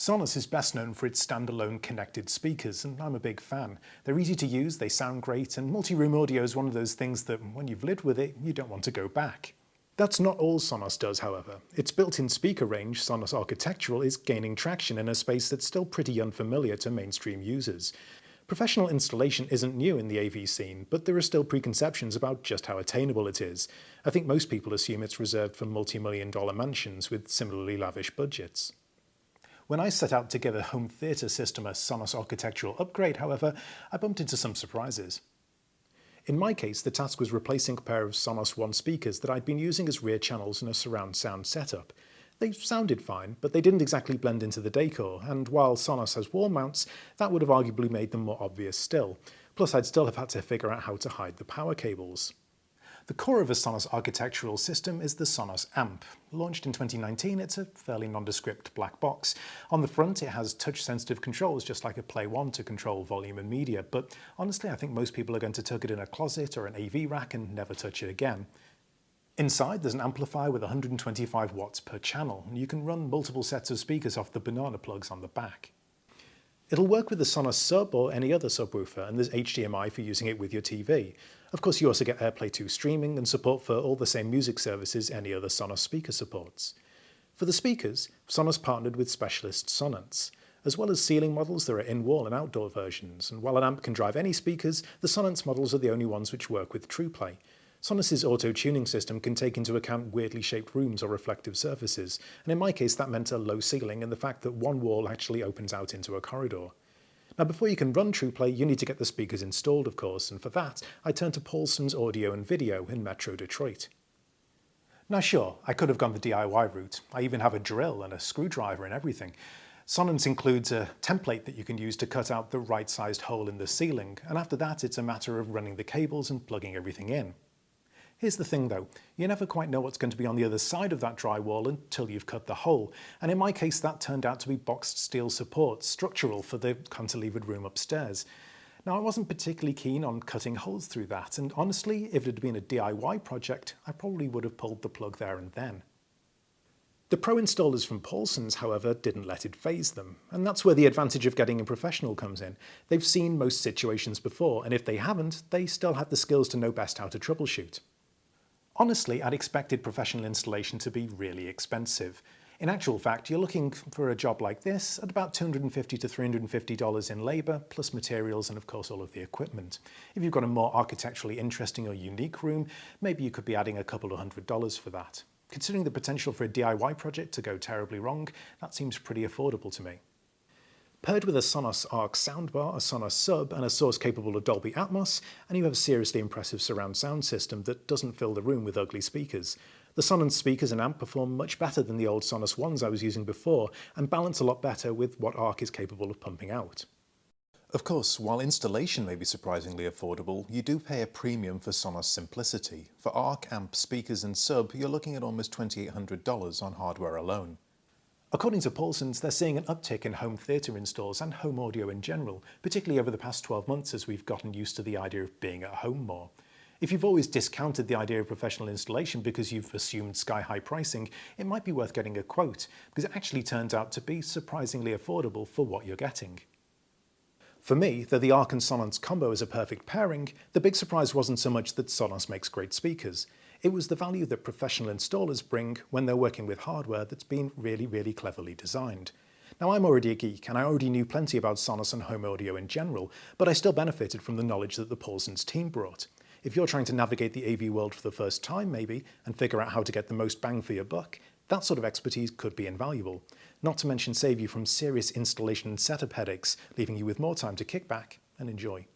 Sonos is best known for its standalone connected speakers, and I'm a big fan. They're easy to use, they sound great, and multi-room audio is one of those things that, when you've lived with it, you don't want to go back. That's not all Sonos does, however. Its built-in speaker range, Sonos Architectural, is gaining traction in a space that's still pretty unfamiliar to mainstream users. Professional installation isn't new in the AV scene, but there are still preconceptions about just how attainable it is. I think most people assume it's reserved for multi-million-dollar mansions with similarly lavish budgets. When I set out to give a home theatre system a Sonos Architectural upgrade, however, I bumped into some surprises. In my case, the task was replacing a pair of Sonos One speakers that I'd been using as rear channels in a surround sound setup. They sounded fine, but they didn't exactly blend into the decor, and while Sonos has wall mounts, that would have arguably made them more obvious still. Plus, I'd still have had to figure out how to hide the power cables. The core of a Sonos Architectural system is the Sonos Amp. Launched in 2019, it's a fairly nondescript black box. On the front, it has touch-sensitive controls, just like a Play One to control volume and media, but honestly, I think most people are going to tuck it in a closet or an AV rack and never touch it again. Inside, there's an amplifier with 125 watts per channel, and you can run multiple sets of speakers off the banana plugs on the back. It'll work with the Sonos Sub or any other subwoofer, and there's HDMI for using it with your TV. Of course, you also get AirPlay 2 streaming and support for all the same music services any other Sonos speaker supports. For the speakers, Sonos partnered with specialist Sonance. As well as ceiling models, there are in-wall and outdoor versions, and while an amp can drive any speakers, the Sonance models are the only ones which work with TruePlay. Sonos' auto-tuning system can take into account weirdly shaped rooms or reflective surfaces, and in my case that meant a low ceiling and the fact that one wall actually opens out into a corridor. Now, before you can run TruePlay, you need to get the speakers installed, of course, and for that I turned to Paulson's Audio and Video in Metro Detroit. Now sure, I could have gone the DIY route. I even have a drill and a screwdriver and everything. Sonance includes a template that you can use to cut out the right-sized hole in the ceiling, and after that it's a matter of running the cables and plugging everything in. Here's the thing though, you never quite know what's going to be on the other side of that drywall until you've cut the hole, and in my case that turned out to be boxed steel supports, structural for the cantilevered room upstairs. Now I wasn't particularly keen on cutting holes through that, and honestly, if it had been a DIY project, I probably would have pulled the plug there and then. The pro installers from Paulson's, however, didn't let it faze them, and that's where the advantage of getting a professional comes in. They've seen most situations before, and if they haven't, they still have the skills to know best how to troubleshoot. Honestly, I'd expected professional installation to be really expensive. In actual fact, you're looking for a job like this at about $250 to $350 in labour, plus materials and of course all of the equipment. If you've got a more architecturally interesting or unique room, maybe you could be adding a couple of $100s for that. Considering the potential for a DIY project to go terribly wrong, that seems pretty affordable to me. Paired with a Sonos Arc soundbar, a Sonos Sub and a source capable of Dolby Atmos, and you have a seriously impressive surround sound system that doesn't fill the room with ugly speakers. The Sonance speakers and amp perform much better than the old Sonos ones I was using before, and balance a lot better with what Arc is capable of pumping out. Of course, while installation may be surprisingly affordable, you do pay a premium for Sonos simplicity. For Arc, amp, speakers and Sub, you're looking at almost $2,800 on hardware alone. According to Paulson's, they're seeing an uptick in home theatre installs and home audio in general, particularly over the past 12 months as we've gotten used to the idea of being at home more. If you've always discounted the idea of professional installation because you've assumed sky-high pricing, it might be worth getting a quote, because it actually turns out to be surprisingly affordable for what you're getting. For me, though the Arc and Sonance combo is a perfect pairing, the big surprise wasn't so much that Sonos makes great speakers. It was the value that professional installers bring when they're working with hardware that's been really cleverly designed. Now I'm already a geek and I already knew plenty about Sonos and home audio in general, but I still benefited from the knowledge that the Paulson's team brought. If you're trying to navigate the AV world for the first time maybe, and figure out how to get the most bang for your buck, that sort of expertise could be invaluable. Not to mention save you from serious installation and setup headaches, leaving you with more time to kick back and enjoy.